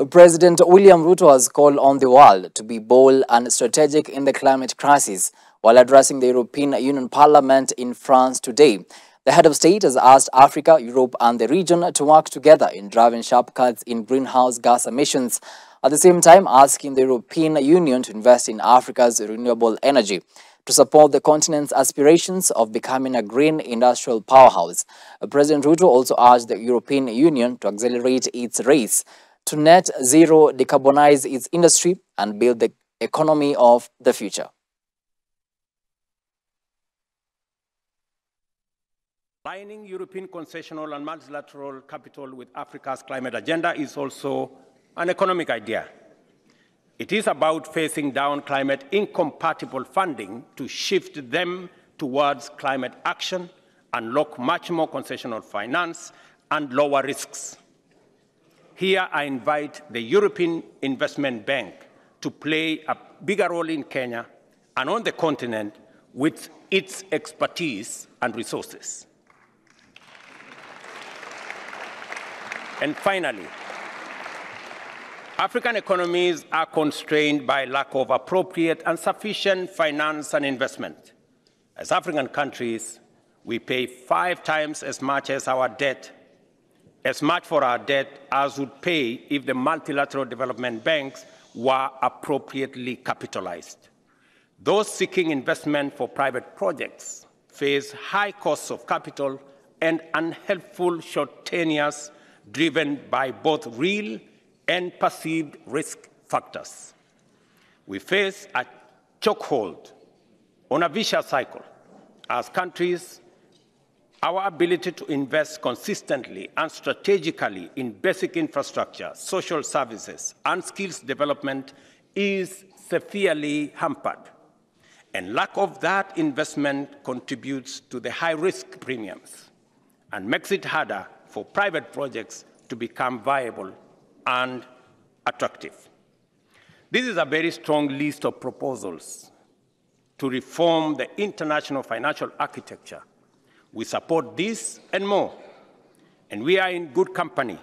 President William Ruto has called on the world to be bold and strategic in the climate crisis while addressing the European Union Parliament in France today. The head of state has asked Africa, Europe and the region to work together in driving sharp cuts in greenhouse gas emissions, at the same time asking the European Union to invest in Africa's renewable energy to support the continent's aspirations of becoming a green industrial powerhouse. President Ruto also urged the European Union to accelerate its race to net zero, decarbonize its industry and build the economy of the future. Aligning European concessional and multilateral capital with Africa's climate agenda is also an economic idea. It is about phasing down climate-incompatible funding to shift them towards climate action, unlock much more concessional finance, and lower risks. Here, I invite the European Investment Bank to play a bigger role in Kenya and on the continent with its expertise and resources. And finally, African economies are constrained by lack of appropriate and sufficient finance and investment. As African countries, we pay 5 times as much for our debt as would pay if the multilateral development banks were appropriately capitalized. Those seeking investment for private projects face high costs of capital and unhelpful short tenures driven by both real and perceived risk factors. We face a chokehold on a vicious cycle. As countries, our ability to invest consistently and strategically in basic infrastructure, social services, and skills development is severely hampered. And lack of that investment contributes to the high-risk premiums and makes it harder for private projects to become viable and attractive. This is a very strong list of proposals to reform the international financial architecture. We support this and more, and we are in good company